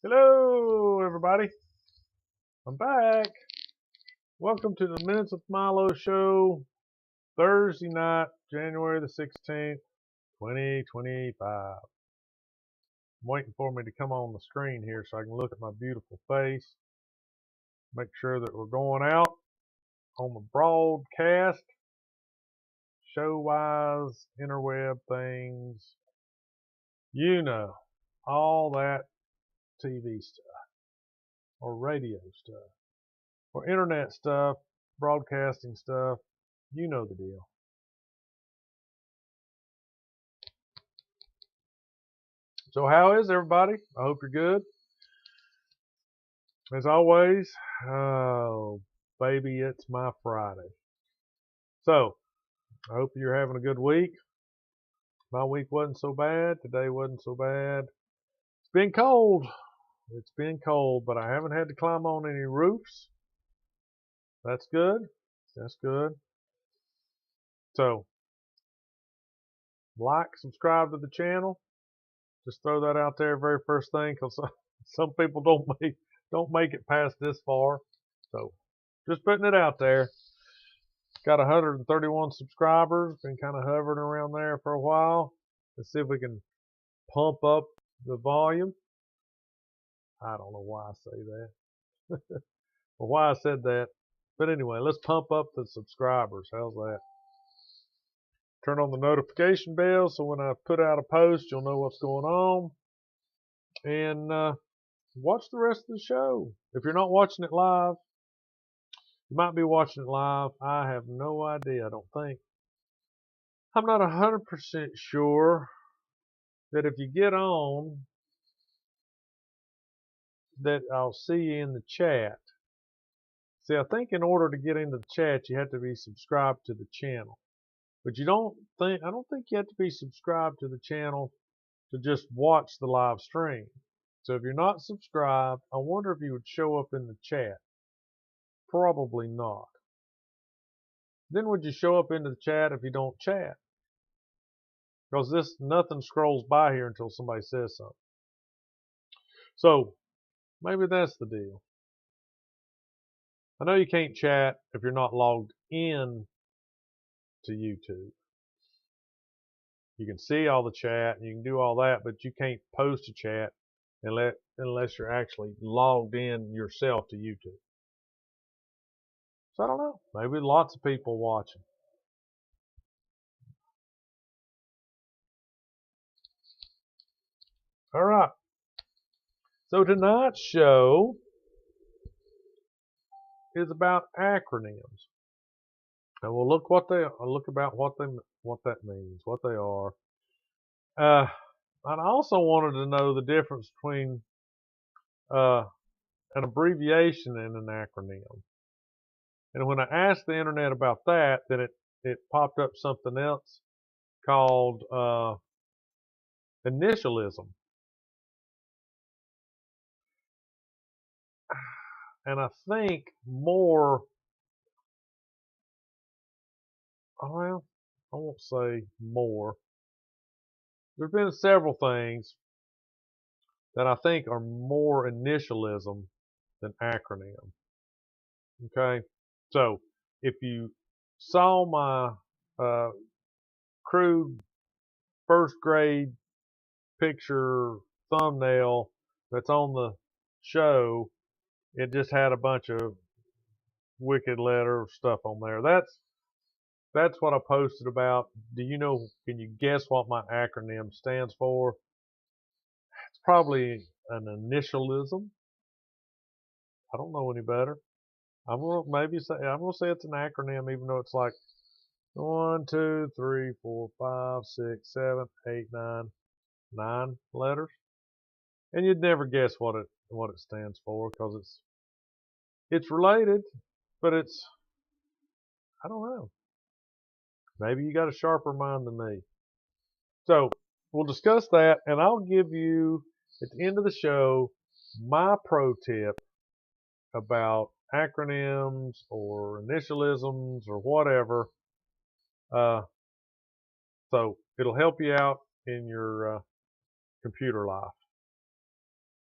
Hello, everybody. I'm back. Welcome to the Minutes with Milo show, Thursday night, January the 16th, 2025. I'm waiting for me to come on the screen here so I can look at my beautiful face, make sure that we're going out on the broadcast, show-wise, interweb things, all that TV stuff, or radio stuff, or internet stuff, broadcasting stuff. You know the deal. So how is everybody? I hope you're good. As always, oh baby, it's my Friday. So I hope you're having a good week. My week wasn't so bad. Today wasn't so bad. It's been cold. It's been cold, but I haven't had to climb on any roofs. That's good. That's good. So like, subscribe to the channel. Just throw that out there very first thing, because some people don't make it past this far. So just putting it out there. Got 131 subscribers. Been kind of hovering around there for a while. Let's see if we can pump up the volume. I don't know why I say that or why I said that. But anyway, let's pump up the subscribers. How's that? Turn on the notification bell so when I put out a post, you'll know what's going on. And watch the rest of the show. If you're not watching it live, you might be watching it live. I have no idea, I don't think. I'm not 100% sure that if you get on, that I'll see you in the chat. See, I think in order to get into the chat, you have to be subscribed to the channel. But I don't think you have to be subscribed to the channel to just watch the live stream. So if you're not subscribed, I wonder if you would show up in the chat. Probably not. Then would you show up into the chat if you don't chat? Because nothing scrolls by here until somebody says something. So maybe that's the deal. I know you can't chat if you're not logged in to YouTube. You can see all the chat and you can do all that, but you can't post a chat unless you're actually logged in yourself to YouTube. So I don't know. Maybe lots of people watching. All right. So tonight's show is about acronyms. And we'll look about what that means, what they are. I also wanted to know the difference between an abbreviation and an acronym. And when I asked the internet about that, then it popped up something else called initialism. And I think well, I won't say more. There's been several things that I think are more initialism than acronym. Okay, so if you saw my crude first grade picture thumbnail that's on the show, it just had a bunch of wicked letter stuff on there. That's what I posted about. Can you guess what my acronym stands for? It's probably an initialism. I don't know any better. I'm gonna say it's an acronym, even though it's like 1, 2, 3, 4, 5, 6, 7, 8, 9 letters. And you'd never guess what it stands for, because it's related, but I don't know. Maybe you got a sharper mind than me. So we'll discuss that, and I'll give you at the end of the show my pro tip about acronyms or initialisms or whatever. So it'll help you out in your computer life.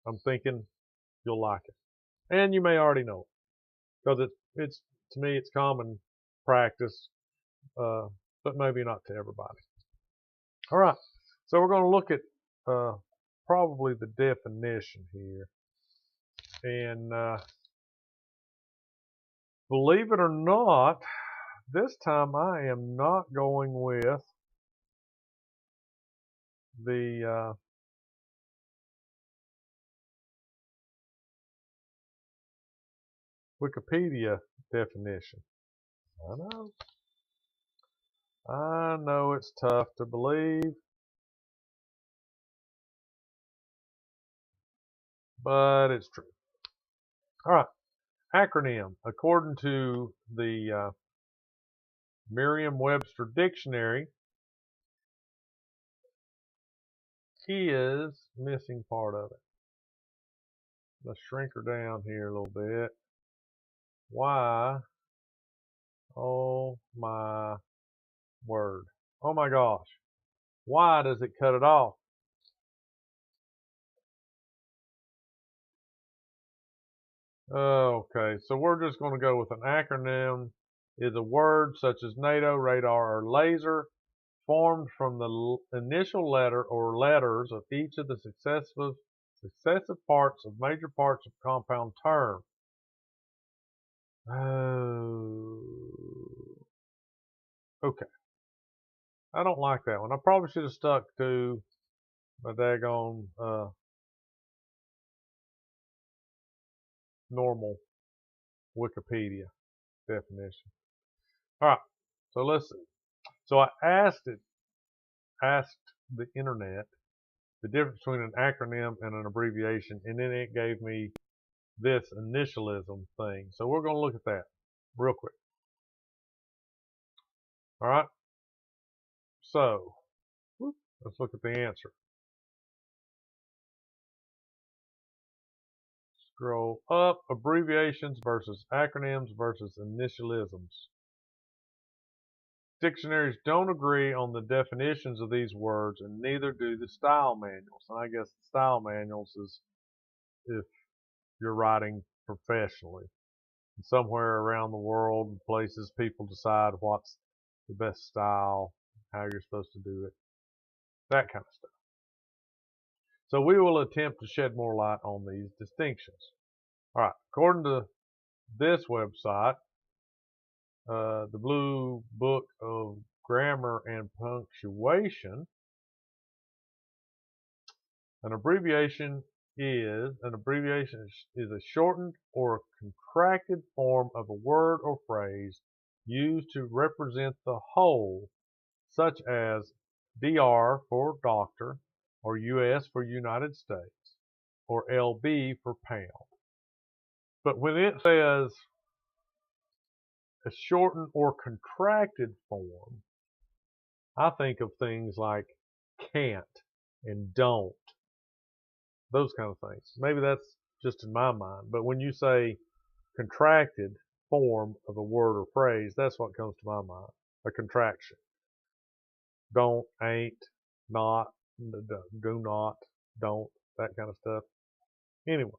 I'm thinking you'll like it. And you may already know it because it's to me, it's common practice, but maybe not to everybody. All right. So we're going to look at probably the definition here. And believe it or not, this time I am not going with the Wikipedia definition. I know it's tough to believe, but it's true. All right. Acronym, according to the Merriam-Webster dictionary, is missing part of it. Let's shrink her down here a little bit. Why? Oh my word. Oh my gosh. Why does it cut it off? Okay, so we're just going to go with an acronym. Is a word such as NATO, radar, or laser formed from the initial letter or letters of each of the successive parts of major parts of compound term. Oh, okay. I don't like that one. I probably should have stuck to my daggone normal Wikipedia definition. All right, so let's see. So I asked the internet the difference between an acronym and an abbreviation, and then it gave me this initialism thing. So we're going to look at that real quick. All right. So let's look at the answer. Scroll up. Abbreviations versus acronyms versus initialisms. Dictionaries don't agree on the definitions of these words, and neither do the style manuals. And I guess the style manuals is if you're writing professionally. Somewhere around the world, places, people decide what's the best style, how you're supposed to do it, that kind of stuff. So we will attempt to shed more light on these distinctions. All right, according to this website, the Blue Book of Grammar and Punctuation, an abbreviation is a shortened or contracted form of a word or phrase used to represent the whole, such as DR for doctor, or US for United States, or LB for pound. But when it says a shortened or contracted form, I think of things like can't and don't, those kind of things. Maybe that's just in my mind, but when you say contracted form of a word or phrase, that's what comes to my mind, a contraction. Don't, ain't, not, do not, don't, that kind of stuff. Anyway,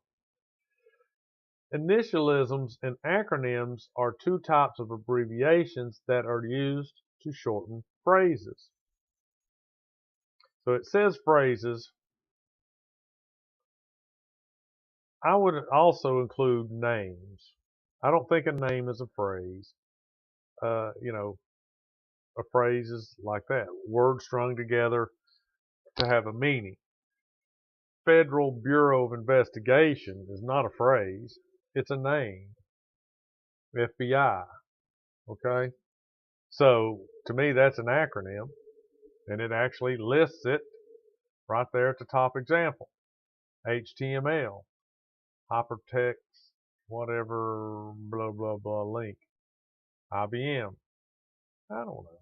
initialisms and acronyms are two types of abbreviations that are used to shorten phrases. So it says phrases. I would also include names. I don't think a name is a phrase. A phrase is like that, words strung together to have a meaning. Federal Bureau of Investigation is not a phrase. It's a name. FBI. Okay? So to me, that's an acronym, and it actually lists it right there at the top example. HTML, hypertext, whatever, blah, blah, blah, link. IBM. I don't know.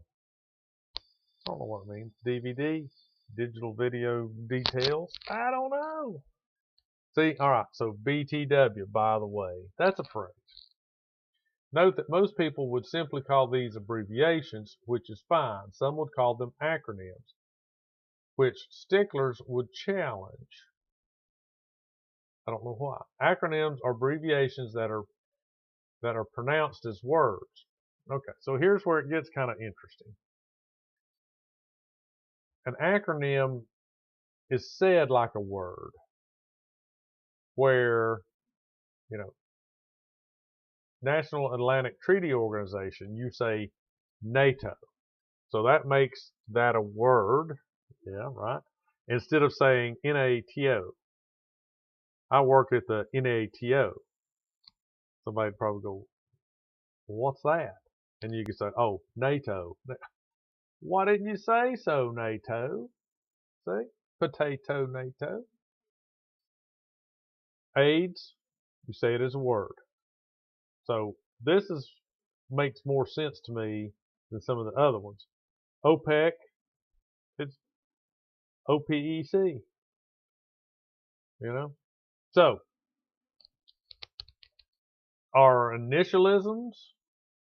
I don't know what it means. DVD, digital video details. I don't know. See, all right, so BTW, by the way, that's a phrase. Note that most people would simply call these abbreviations, which is fine. Some would call them acronyms, which sticklers would challenge. I don't know why. Acronyms are abbreviations that are pronounced as words. Okay, so here's where it gets kind of interesting. An acronym is said like a word, where, you know, National Atlantic Treaty Organization, you say NATO. So that makes that a word. Yeah, right. Instead of saying NATO. I worked at the NATO. Somebody'd probably go, what's that? And you could say, oh, NATO. Why didn't you say so, NATO? See? Potato NATO. AIDS, you say it as a word. So this makes more sense to me than some of the other ones. OPEC, it's OPEC, you know? So, are initialisms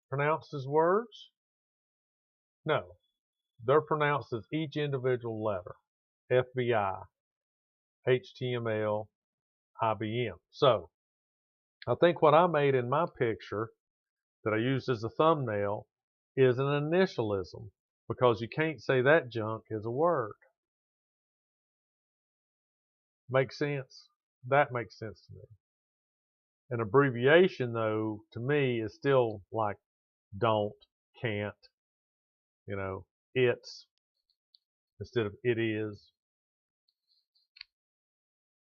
pronounced as words? No. They're pronounced as each individual letter. FBI, HTML, IBM. So, I think what I made in my picture that I used as a thumbnail is an initialism, because you can't say that junk is a word. Makes sense? That makes sense to me. An abbreviation, though, to me is still like don't, can't, you know, it's instead of it is.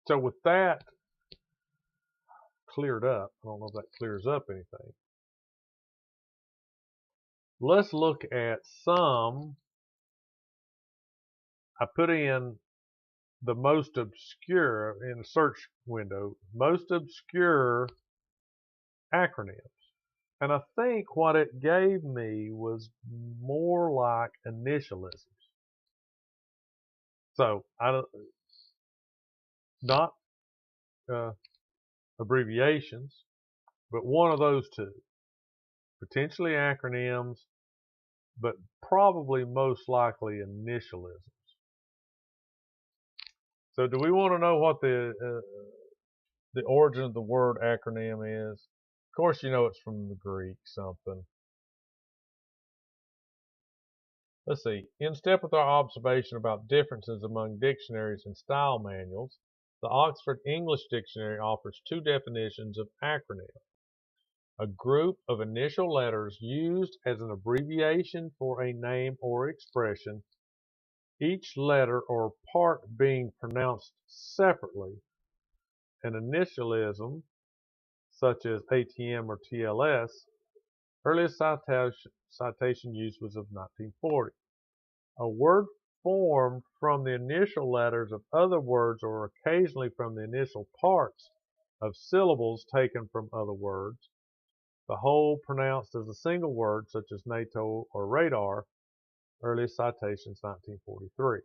So with that cleared up, I don't know if that clears up anything. Let's look at some. I put in the most obscure in the search window, most obscure acronyms. And I think what it gave me was more like initialisms. So not abbreviations, but one of those two. Potentially acronyms, but probably most likely initialisms. So do we want to know what the origin of the word acronym is? Of course, you know it's from the Greek something. Let's see. In step with our observation about differences among dictionaries and style manuals, the Oxford English Dictionary offers two definitions of acronym. A group of initial letters used as an abbreviation for a name or expression, each letter or part being pronounced separately. An initialism, such as ATM or TLS, earliest citation use was of 1940. A word formed from the initial letters of other words or occasionally from the initial parts of syllables taken from other words, the whole pronounced as a single word, such as NATO or radar, earliest citations 1943.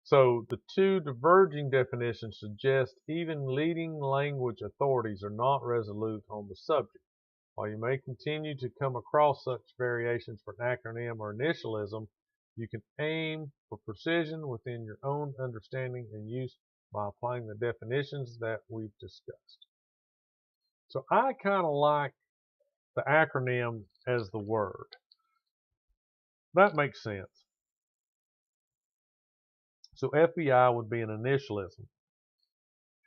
So the two diverging definitions suggest even leading language authorities are not resolute on the subject. While you may continue to come across such variations for an acronym or initialism, you can aim for precision within your own understanding and use by applying the definitions that we've discussed. So I kind of like the acronym as the word. That makes sense. So FBI would be an initialism.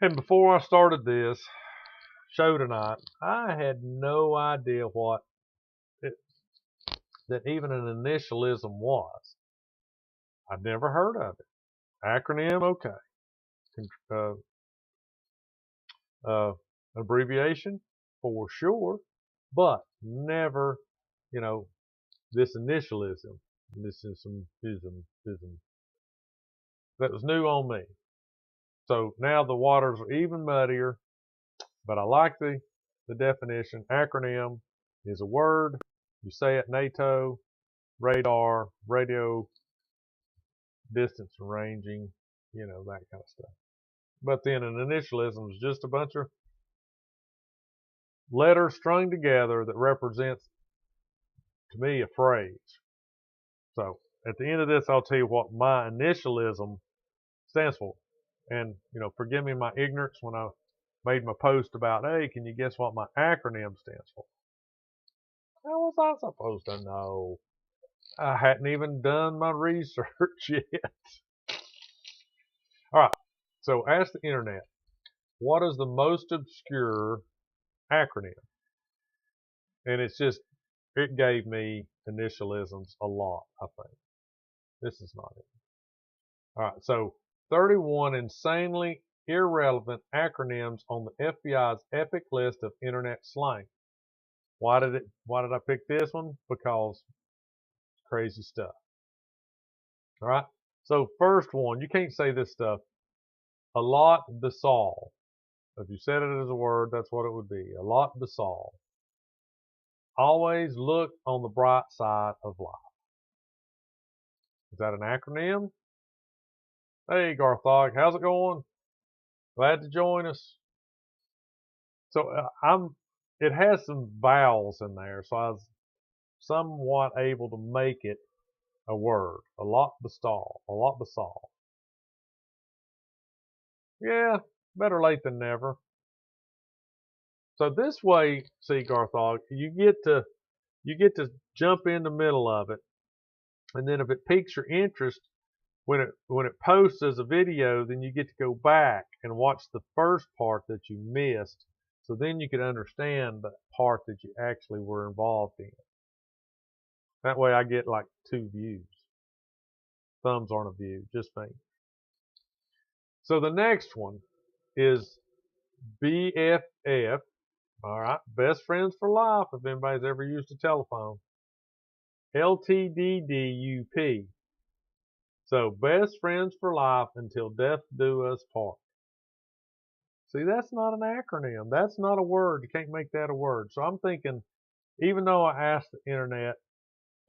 And before I started this show tonight, I had no idea that even an initialism was. I'd never heard of it. Acronym, okay. Abbreviation, for sure, but never, this initialism. This is some ism. That was new on me. So now the waters are even muddier, but I like the definition. Acronym is a word. You say it NATO, radar, radio, distance ranging, that kind of stuff. But then an initialism is just a bunch of letters strung together that represents, to me, a phrase. So at the end of this, I'll tell you what my initialism stands for. And, forgive me my ignorance when I made my post about, hey, can you guess what my acronym stands for? How was I supposed to know? I hadn't even done my research yet. All right, so ask the internet, what is the most obscure acronym? And it gave me initialisms a lot, I think. This is not it. All right, so 31 insanely irrelevant acronyms on the FBI's epic list of internet slang. Why did I pick this one? Because crazy stuff. All right. So first one, you can't say this stuff. A lot basal. If you said it as a word, that's what it would be. A lot basal. Always look on the bright side of life. Is that an acronym? Hey, Garthog, how's it going? Glad to join us. So it has some vowels in there, so I was somewhat able to make it a word. A lot basal. A lot basal. Yeah, better late than never. So this way, see, Garthog, you get to jump in the middle of it, and then if it piques your interest when it posts as a video, then you get to go back and watch the first part that you missed, so then you can understand the part that you actually were involved in. That way I get like 2 views. Thumbs aren't a view, just me. So the next one is BFF. All right, best friends for life if anybody's ever used a telephone. LTDDUP. So best friends for life until death do us part. See, that's not an acronym. That's not a word. You can't make that a word. So I'm thinking, even though I asked the internet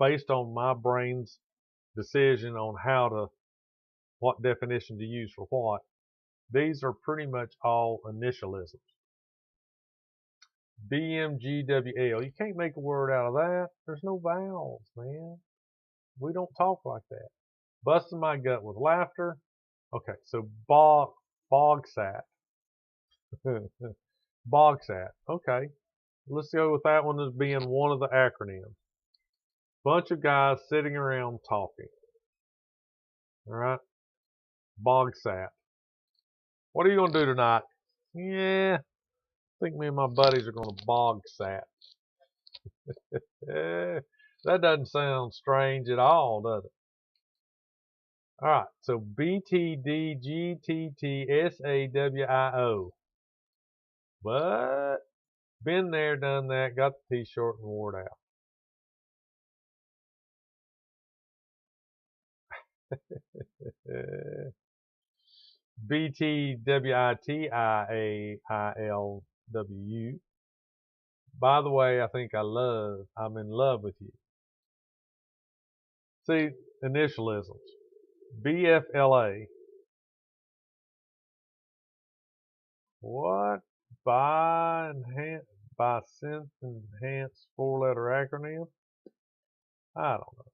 based on my brain's decision on what definition to use for what, these are pretty much all initialisms. BMGWL. You can't make a word out of that. There's no vowels, man. We don't talk like that. Busting my gut with laughter. Okay, so bogsat. Bogsat. Okay, let's go with that one as being one of the acronyms. Bunch of guys sitting around talking. All right, bogsat. What are you gonna do tonight? Yeah, I think me and my buddies are gonna bogsat. That doesn't sound strange at all, does it? All right, so BTDGTTSAWIO. But been there, done that, got the t-shirt and wore it out. BTWITIAILW. By the way, I think I'm in love with you. See, initialisms. BFLA. What? By sense enhanced 4-letter acronym? I don't know.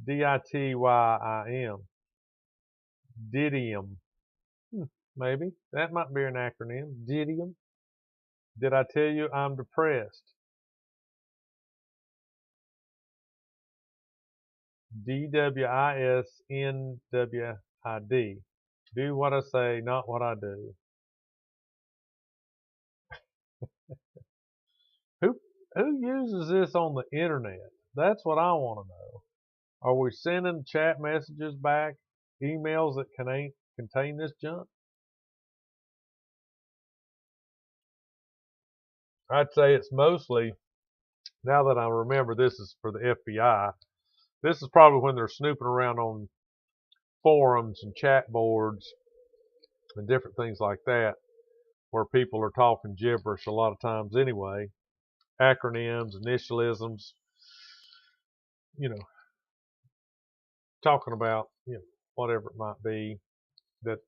DITYIM. Didium. Maybe. That might be an acronym. Didium. Did I tell you I'm depressed? DWISNWID. Do what I say, not what I do. Who uses this on the internet? That's what I want to know. Are we sending chat messages back, emails that contain this junk? I'd say it's mostly, now that I remember this is for the FBI, this is probably when they're snooping around on forums and chat boards and different things like that, where people are talking gibberish a lot of times anyway. Acronyms, initialisms, talking about, whatever it might be, that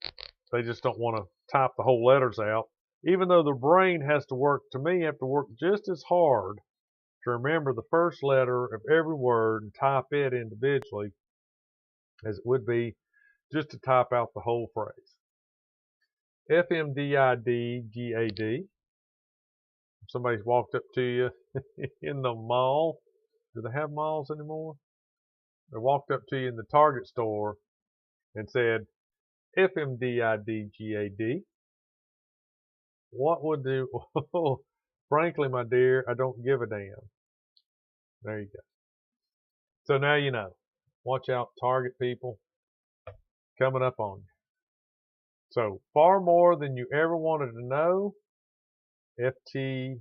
they just don't want to type the whole letters out. Even though the brain have to work just as hard to remember the first letter of every word and type it individually as it would be just to type out the whole phrase. FMDIDGAD. Somebody's walked up to you in the mall. Do they have malls anymore? They walked up to you in the Target store and said, FMDIDGAD. What would do? Frankly, my dear, I don't give a damn. There you go. So now you know. Watch out, Target people coming up on you. So far more than you ever wanted to know. FMTYEWTK.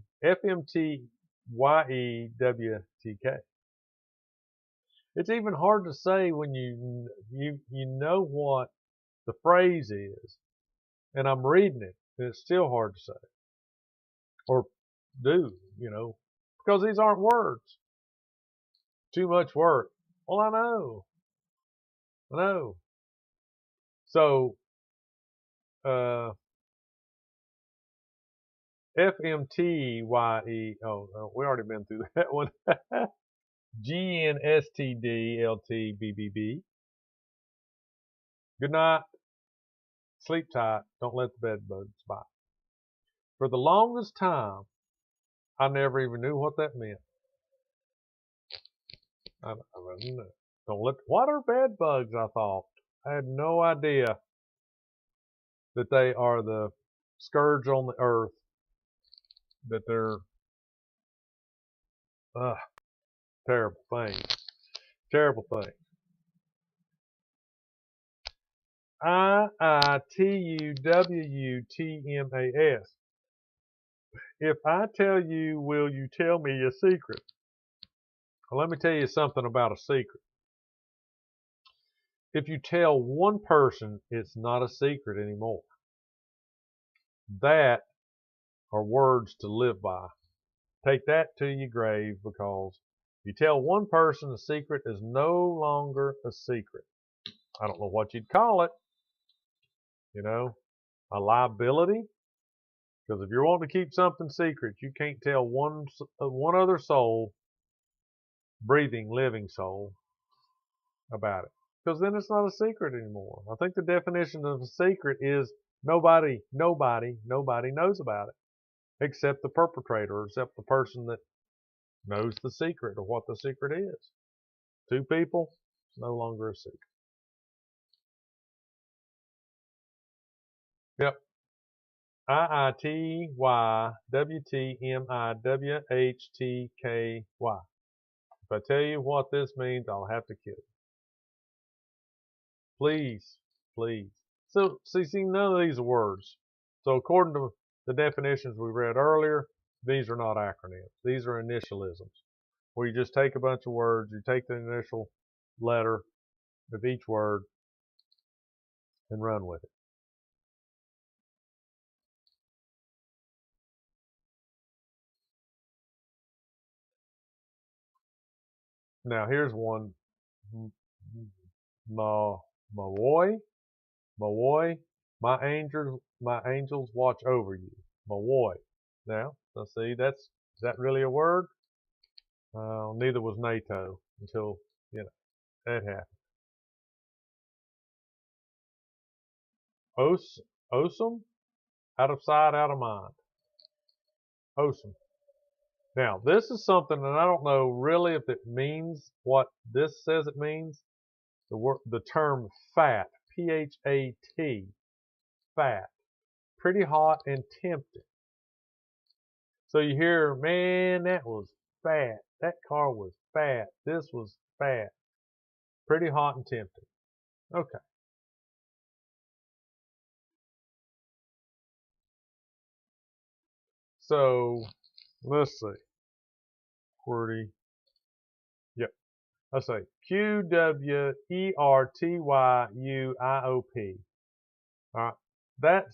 It's even hard to say when you know what the phrase is, and I'm reading it, and it's still hard to say or do, because these aren't words. Too much work. Well, I know. So, FMTYE. Oh, we already been through that one. GNSTDLTBBB. Good night. Sleep tight. Don't let the bed bugs bite. For the longest time, I never even knew what that meant. I didn't know. What are bed bugs? I thought. I had no idea that they are the scourge on the earth. That they're terrible thing. Terrible thing. IITUWTMAS. If I tell you, will you tell me a secret? Well, let me tell you something about a secret. If you tell one person, it's not a secret anymore. That are words to live by. Take that to your grave, because you tell one person a secret is no longer a secret. I don't know what you'd call it. A liability. Because if you're wanting to keep something secret, you can't tell one other soul, breathing, living soul, about it. Because then it's not a secret anymore. I think the definition of a secret is nobody knows about it. Except the perpetrator, or except the person that knows the secret, or what the secret is. Two people, it's no longer a secret. Yep. IITYWTMIWHTKY. If I tell you what this means, I'll have to kill you. Please. So, see, none of these are words. So according to the definitions we read earlier, these are not acronyms. These are initialisms, where you just take a bunch of words, you take the initial letter of each word and run with it. Now here's one. MwM. My angels watch over you. MwM. Now, let's see, is that really a word? Neither was NATO until, that happened. Awesome? Out of sight, out of mind. Awesome. Now, this is something that I don't know really if it means what this says it means. The term fat, P-H-A-T, fat, pretty hot and tempting. So you hear, man, that was fat. That car was fat. This was fat. Pretty hot and tempting. Okay. So, let's see. QWERTY. Yep. Let's say QWERTYUIOP. All right. That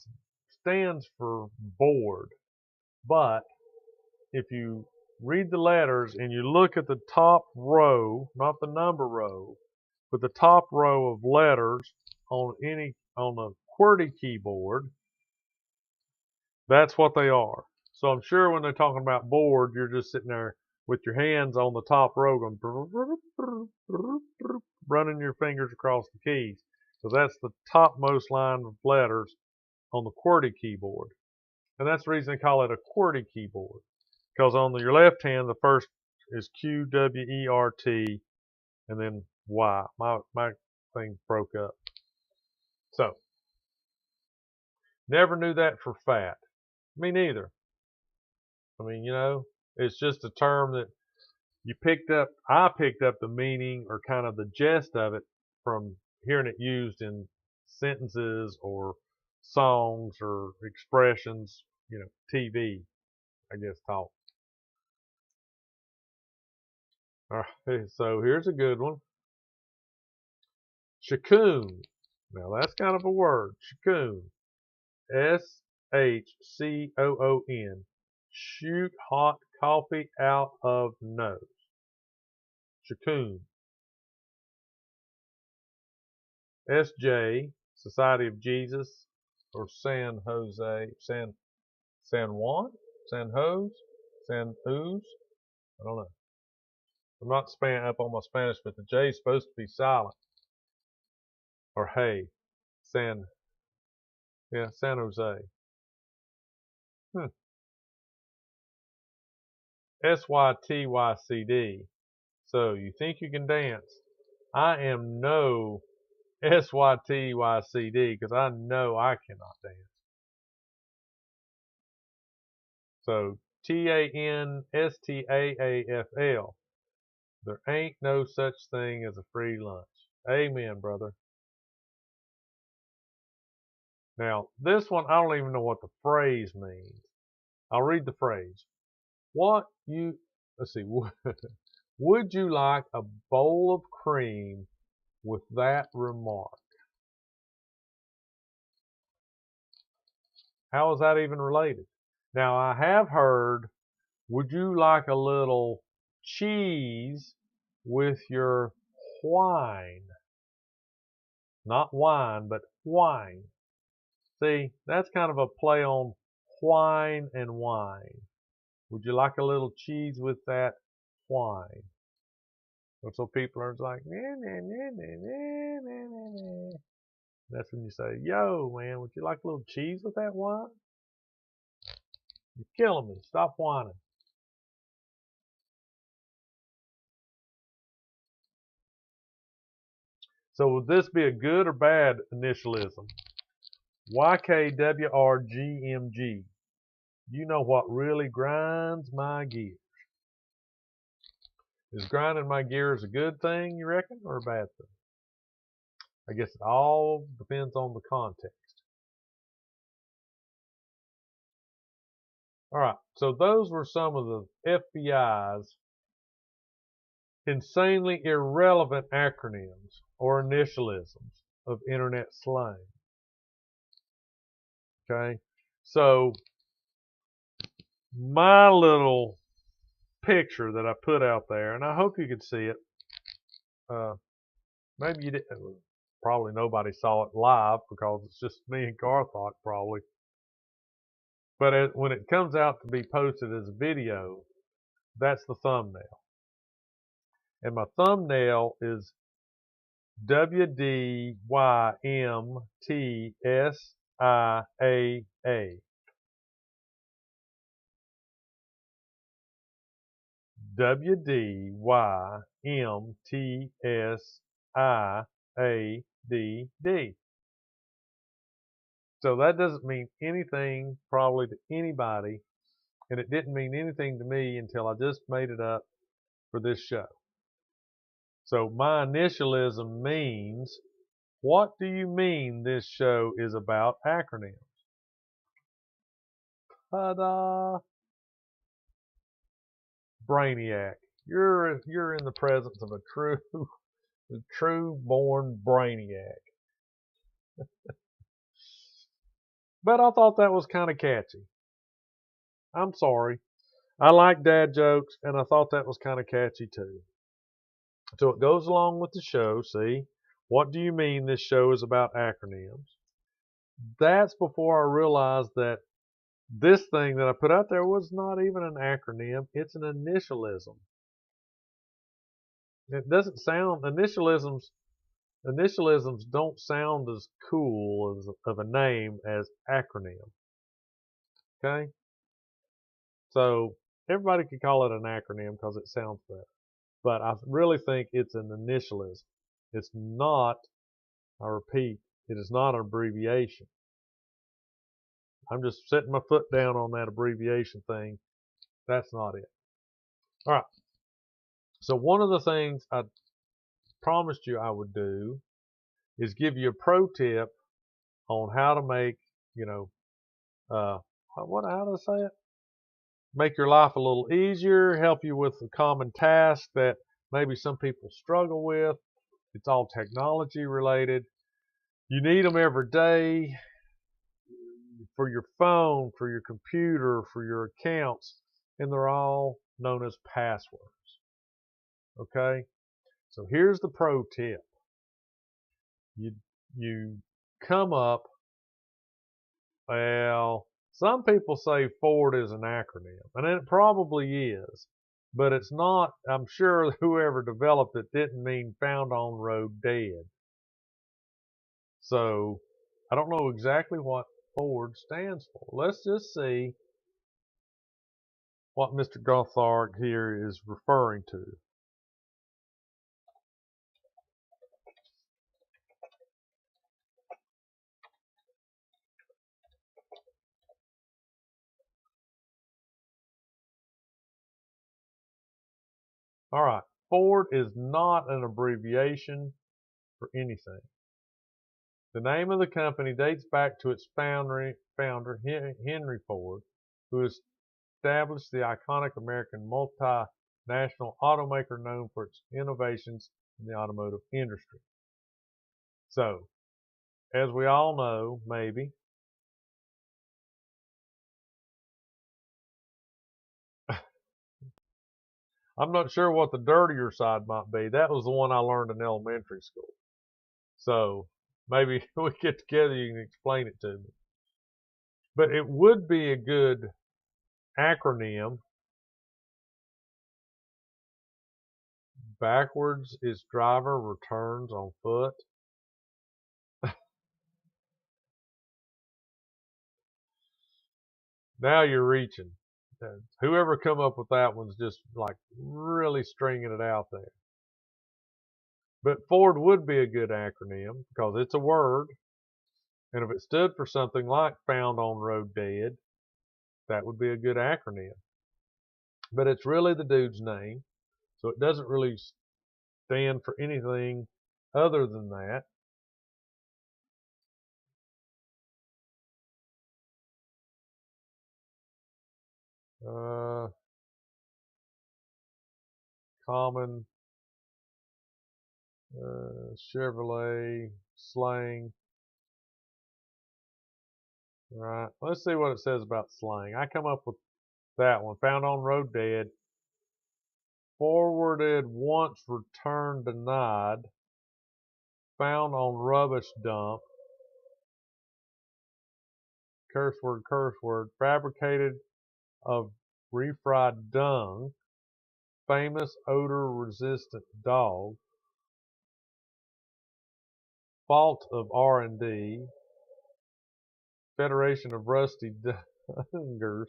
stands for bored. But if you read the letters and you look at the top row, not the number row, but the top row of letters on the QWERTY keyboard, that's what they are. So I'm sure when they're talking about bored, you're just sitting there with your hands on the top row going, running your fingers across the keys. So that's the topmost line of letters on the QWERTY keyboard. And that's the reason they call it a QWERTY keyboard. Because on your left hand, the first is Q, W, E, R, T, and then Y. My thing broke up. So, never knew that for fat. Me neither. I mean, you know, it's just a term that I picked up the meaning or kind of the gist of it from hearing it used in sentences or songs or expressions, you know, TV, I guess, talk. All right, so here's a good one. Shakun. Now that's kind of a word. Shakun. S-H-C-O-O-N. Shoot hot coffee out of nose. Shakun. S.J. Society of Jesus, or San Jose, San Juan, San Jose, San Jose. I don't know. I'm not up on my Spanish, but the J is supposed to be silent. Or hey, San Jose. S-Y-T-Y-C-D. So you think you can dance? I am no S-Y-T-Y-C-D because I know I cannot dance. So T-A-N-S-T-A-A-F-L. There ain't no such thing as a free lunch. Amen, brother. Now, this one, I don't even know what the phrase means. I'll read the phrase. Let's see, would you like a bowl of cream with that remark? How is that even related? Now, I have heard, would you like a little cheese with your wine? Not wine, but wine. See, that's kind of a play on wine and wine. Would you like a little cheese with that wine? And so people are like, nah, nah, nah, nah, nah, nah, nah. That's when you say, yo, man, would you like a little cheese with that wine? You're killing me. Stop whining. So would this be a good or bad initialism? YKWRGMG. You know what really grinds my gears? Is grinding my gears a good thing, you reckon, or a bad thing? I guess it all depends on the context. All right, so those were some of the FBI's insanely irrelevant acronyms or initialisms of internet slang. Okay, so my little picture that I put out there, and I hope you could see it. Maybe you didn't. Probably nobody saw it live because it's just me and Garthok probably. But when it comes out to be posted as a video, that's the thumbnail. And my thumbnail is WDYMTSIAA. WDYMTSIADD. So that doesn't mean anything probably to anybody, and it didn't mean anything to me until I just made it up for this show. So my initialism means, what do you mean this show is about acronyms? Ta-da! Brainiac. You're in the presence of a true born brainiac. But I thought that was kind of catchy. I'm sorry. I like dad jokes, and I thought that was kind of catchy too. So it goes along with the show, see? What do you mean this show is about acronyms? That's before I realized that this thing that I put out there was not even an acronym. It's an initialism. It doesn't sound, initialisms initialisms don't sound as cool as of a name as acronym. Okay? So everybody could call it an acronym because it sounds better. But I really think it's an initialism. It's not, I repeat, it is not an abbreviation. I'm just setting my foot down on that abbreviation thing. That's not it. All right. So one of the things I promised you I would do is give you a pro tip on how to make, how do I say it? Make your life a little easier, help you with the common tasks that maybe some people struggle with. It's all technology related. You need them every day for your phone, for your computer, for your accounts, and they're all known as passwords. Okay? So here's the pro tip. You come up, well, some people say Ford is an acronym, and it probably is, but it's not. I'm sure whoever developed it didn't mean found on road dead. So I don't know exactly what Ford stands for. Let's just see what Mr. Gothard here is referring to. All right, Ford is not an abbreviation for anything. The name of the company dates back to its founder, Henry Ford, who established the iconic American multinational automaker known for its innovations in the automotive industry. So, as we all know, maybe, I'm not sure what the dirtier side might be. That was the one I learned in elementary school. So, maybe we get together, you can explain it to me. But it would be a good acronym. Backwards is driver returns on foot. Now you're reaching. Whoever come up with that one's just like really stringing it out there. But Ford would be a good acronym because it's a word. And if it stood for something like found on road dead, that would be a good acronym. But it's really the dude's name. So it doesn't really stand for anything other than that. Common Chevrolet slang. All right, let's see what it says about slang. I come up with that one. Found on road dead. Forwarded once, returned denied. Found on rubbish dump. Curse word. Fabricated of refried dung. Famous odor resistant dog. Fault of R&D. Federation of Rusty Dungers.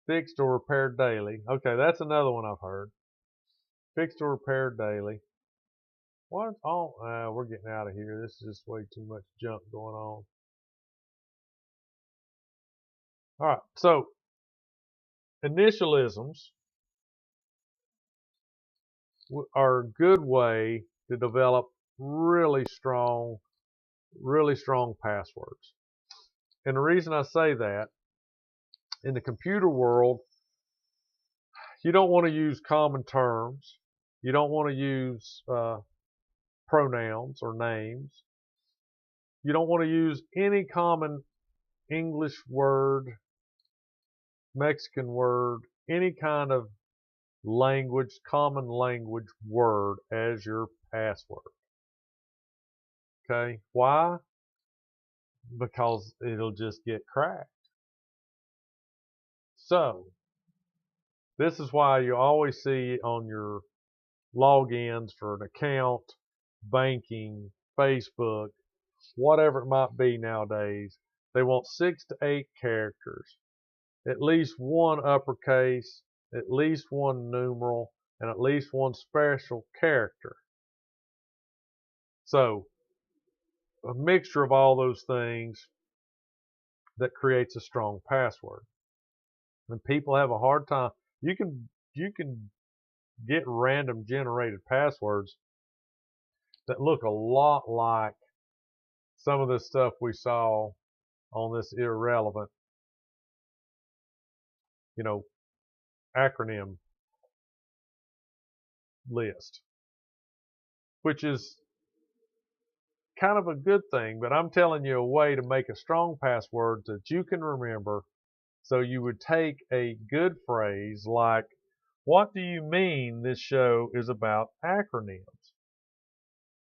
Fixed or repaired daily. Okay, that's another one I've heard. Fixed or repaired daily. What? Oh, we're getting out of here. This is just way too much junk going on. All right, so initialisms are a good way to develop really strong passwords. And the reason I say that, in the computer world, you don't want to use common terms. You don't want to use pronouns or names. You don't want to use any common English word, Mexican word, any kind of language, common language word as your password. Okay, why? Because it'll just get cracked. So, this is why you always see on your logins for an account, banking, Facebook, whatever it might be nowadays, they want 6 to 8 characters, at least one uppercase, at least one numeral, and at least one special character. So a mixture of all those things that creates a strong password. And people have a hard time. You can get random generated passwords that look a lot like some of the stuff we saw on this irrelevant, acronym list, which is kind of a good thing, but I'm telling you a way to make a strong password that you can remember. So you would take a good phrase like, what do you mean this show is about acronyms?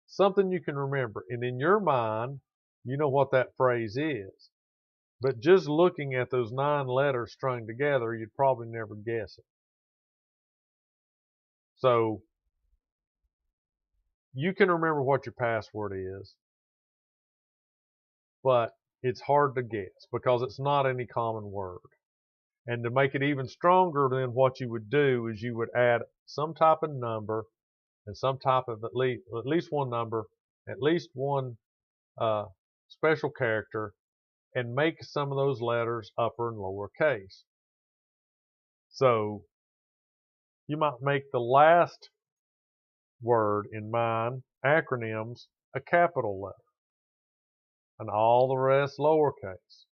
Something you can remember. And in your mind, you know what that phrase is. But just looking at those 9 letters strung together, you'd probably never guess it. So you can remember what your password is, but it's hard to guess because it's not any common word. And to make it even stronger than what you would do is you would add some type of number and some type of at least one number, at least one special character, and make some of those letters upper and lower case. So you might make the last word in mine, acronyms, a capital letter, and all the rest lowercase.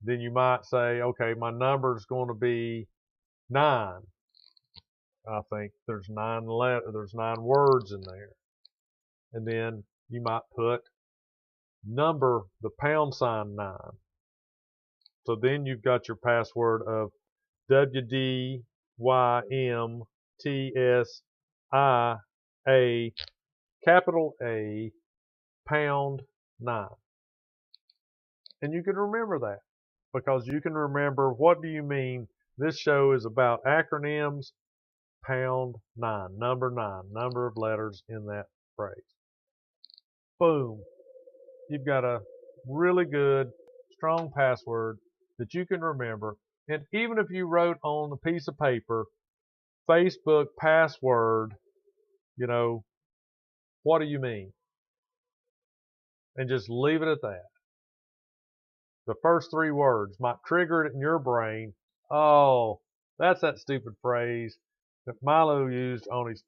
Then you might say, okay, my number is going to be 9. I think there's 9 words in there. And then you might put number, the #9. So then you've got your password of WDYMTSIA, capital A, #9. And you can remember that because you can remember, what do you mean this show is about acronyms, #9, number 9, number of letters in that phrase. Boom. You've got a really good, strong password that you can remember. And even if you wrote on a piece of paper, Facebook password, what do you mean? And just leave it at that. The first 3 words might trigger it in your brain. Oh, that's that stupid phrase that Milo used on his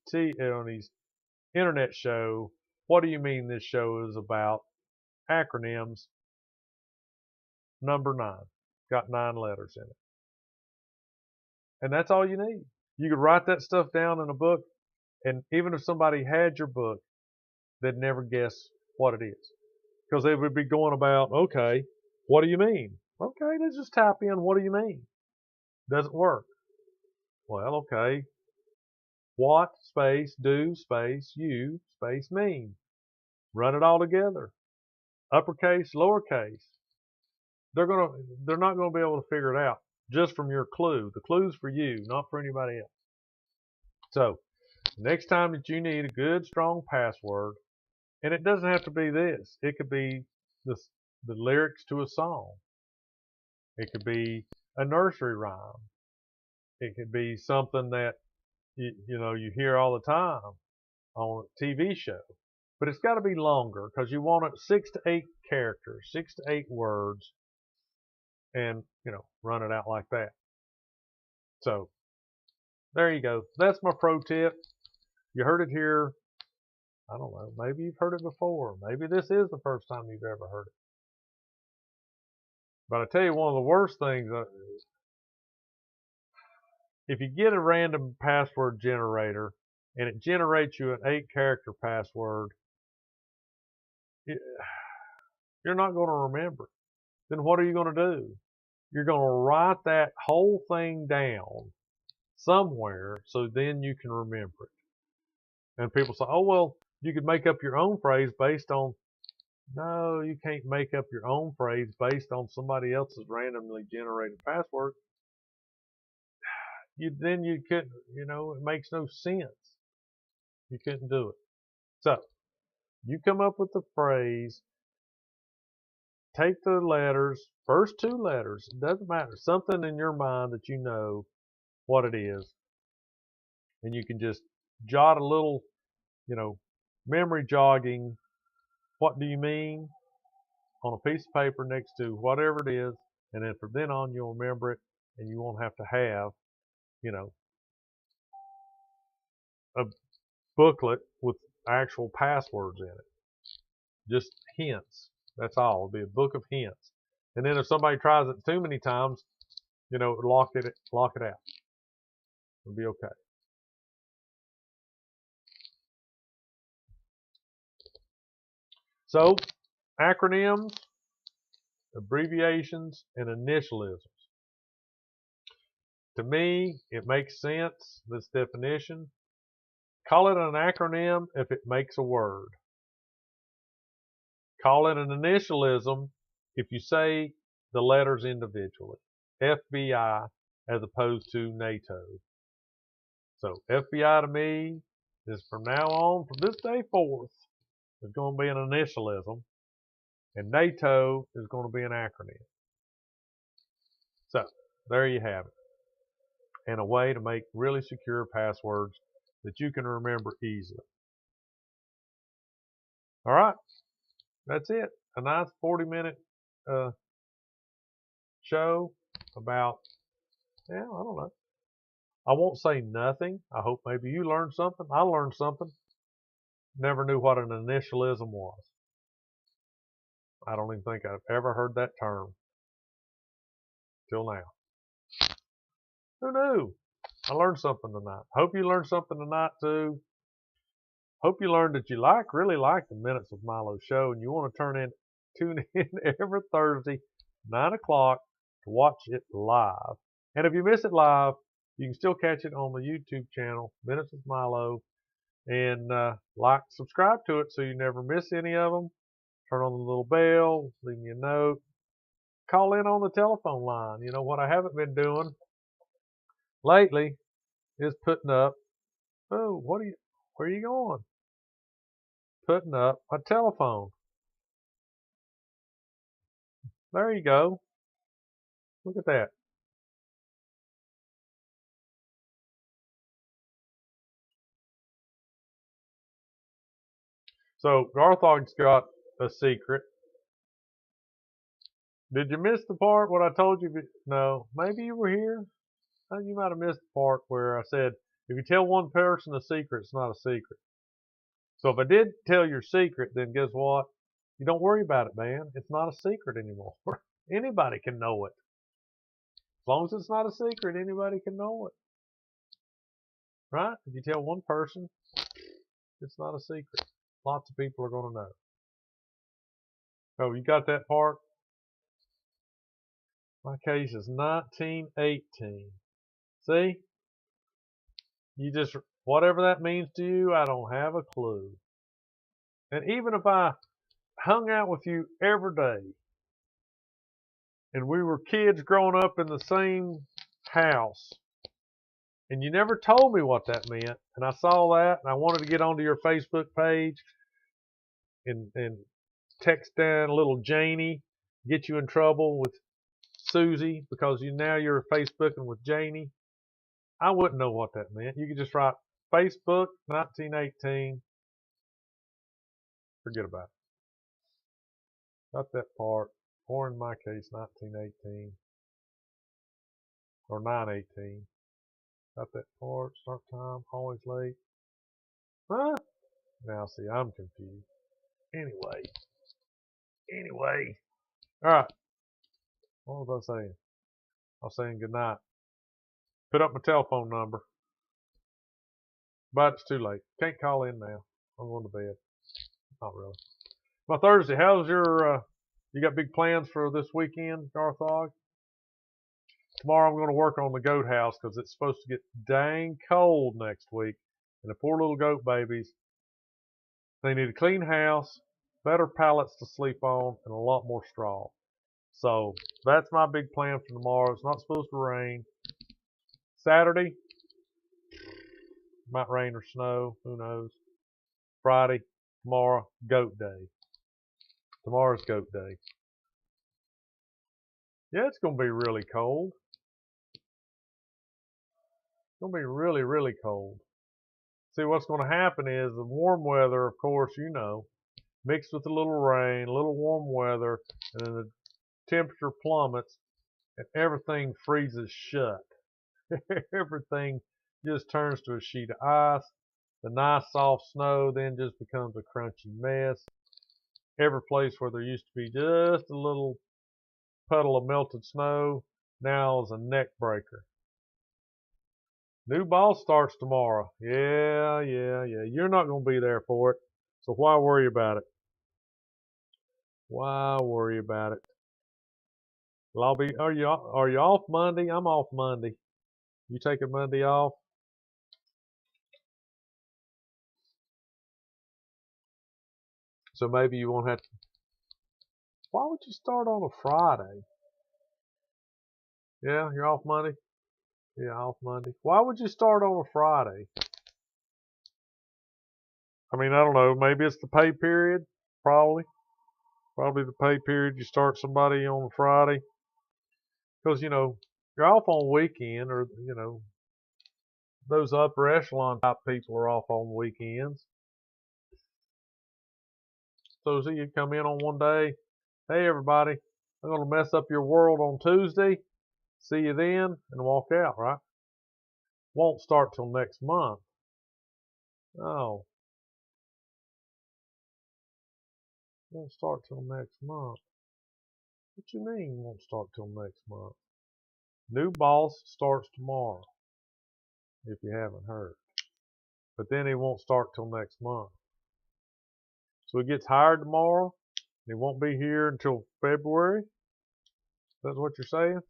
internet show. What do you mean this show is about acronyms, number 9? Got 9 letters in it. And that's all you need. You could write that stuff down in a book, and even if somebody had your book, they'd never guess what it is. Because they would be going about, okay, what do you mean? Okay, let's just type in, what do you mean? Doesn't work. Well, okay. What, space, do, space, you, space, mean. Run it all together. Uppercase, lowercase. They're not going to be able to figure it out just from your clue. The clue's for you, not for anybody else. So, next time that you need a good, strong password, and it doesn't have to be this. It could be the lyrics to a song. It could be a nursery rhyme. It could be something that you hear all the time on a TV show. But it's got to be longer because you want it 6 to 8 characters, 6 to 8 words, and run it out like that. So there you go. That's my pro tip. You heard it here. I don't know. Maybe you've heard it before. Maybe this is the first time you've ever heard it. But I tell you, one of the worst things, if you get a random password generator and it generates you an 8-character password, you're not going to remember. Then what are you going to do? You're going to write that whole thing down somewhere so then you can remember it. And people say, oh, well, you could make up your own phrase based on. No, you can't make up your own phrase based on somebody else's randomly generated password. You couldn't, it makes no sense. You couldn't do it. So You come up with the phrase, take the letters, first two letters, it doesn't matter, something in your mind that you know what it is, and you can just jot a little, memory jogging, what do you mean, on a piece of paper next to whatever it is, and then from then on you'll remember it, and you won't have to have, a booklet with actual passwords in it. Just hints. That's all. It'll be a book of hints. And then if somebody tries it too many times, lock it out. It'll be okay. So, acronyms, abbreviations, and initialisms. To me, it makes sense, this definition. Call it an acronym if it makes a word. Call it an initialism if you say the letters individually. FBI as opposed to NATO. So FBI to me is from now on, from this day forth, is going to be an initialism, and NATO is going to be an acronym. So there you have it. And a way to make really secure passwords that you can remember easily. All right, that's it. A nice 40-minute show about, I don't know. I won't say nothing. I hope maybe you learned something. I learned something. Never knew what an initialism was. I don't even think I've ever heard that term till now. Who knew? I learned something tonight. Hope you learned something tonight too. Hope you learned that you really like the Minutes with Milo show, and you want to tune in every Thursday, 9 o'clock, to watch it live. And if you miss it live, you can still catch it on the YouTube channel, Minutes with Milo, and subscribe to it so you never miss any of them. Turn on the little bell, leave me a note, call in on the telephone line. What I haven't been doing lately is putting up, where are you going? Putting up a telephone. There you go. Look at that. So Garthog's got a secret. Did you miss the part what I told you? No, maybe you were here. You might have missed the part where I said, if you tell one person a secret, it's not a secret. So if I did tell your secret, then guess what? You don't worry about it, man. It's not a secret anymore. Anybody can know it. As long as it's not a secret, anybody can know it. Right? If you tell one person, it's not a secret. Lots of people are going to know. Oh, you got that part? My case is 1918. See? Whatever that means to you, I don't have a clue. And even if I hung out with you every day, and we were kids growing up in the same house, and you never told me what that meant, and I saw that, and I wanted to get onto your Facebook page and text down a little Janie, get you in trouble with Susie because now you're Facebooking with Janie, I wouldn't know what that meant. You could just write Facebook 1918. Forget about it. Got that part. Or in my case, 1918. Or 918. Got that part. Start time. Always late. Huh? Now see, I'm confused. Anyway. Alright. What was I saying? I was saying good night. Put up my telephone number. But it's too late. Can't call in now. I'm going to bed. Not really. My Thursday, how's your, you got big plans for this weekend, Garthog? Tomorrow I'm going to work on the goat house because it's supposed to get dang cold next week. And the poor little goat babies, they need a clean house, better pallets to sleep on, and a lot more straw. So that's my big plan for tomorrow. It's not supposed to rain. Saturday, might rain or snow. Who knows? Friday, tomorrow, Goat Day. Tomorrow's Goat Day. Yeah, it's going to be really cold. It's going to be really, really cold. See, what's going to happen is the warm weather, of course, you know, mixed with a little rain, a little warm weather, and then the temperature plummets and everything freezes shut. Everything just turns to a sheet of ice. The nice soft snow then just becomes a crunchy mess. Every place where there used to be just a little puddle of melted snow now is a neck breaker. New ball starts tomorrow. Yeah. You're not going to be there for it, so why worry about it? Why worry about it? Well, are you off Monday? I'm off Monday. You taking Monday off? So maybe you won't have to. Why would you start on a Friday? Yeah, you're off Monday? Yeah, off Monday. Why would you start on a Friday? I mean, I don't know. Maybe it's the pay period. Probably the pay period. You start somebody on a Friday. Because, you know, you're off on weekend, or, you know, those upper echelon type people are off on weekends. So see, you come in on one day, hey everybody, I'm going to mess up your world on Tuesday. See you then, and walk out, right? Won't start till next month. Oh, won't start till next month. What you mean won't start till next month? New boss starts tomorrow, if you haven't heard. But then he won't start till next month. So he gets hired tomorrow, and he won't be here until February? That's what you're saying?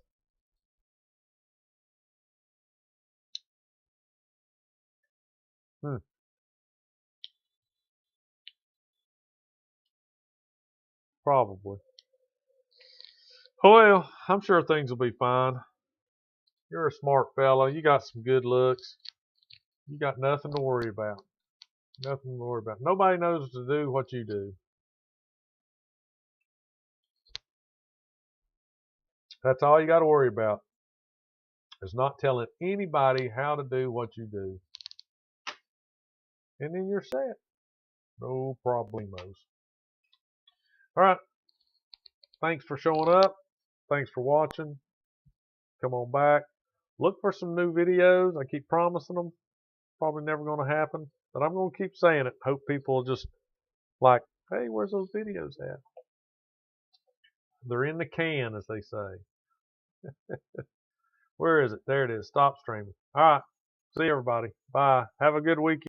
Probably. Well, I'm sure things will be fine. You're a smart fella. You got some good looks. You got nothing to worry about. Nothing to worry about. Nobody knows to do what you do. That's all you got to worry about. Is not telling anybody how to do what you do. And then you're set. No problemos. All right. Thanks for showing up. Thanks for watching. Come on back. Look for some new videos. I keep promising them. Probably never going to happen. But I'm going to keep saying it. Hope people just like, hey, where's those videos at? They're in the can, as they say. Where is it? There it is. Stop streaming. All right. See everybody. Bye. Have a good weekend.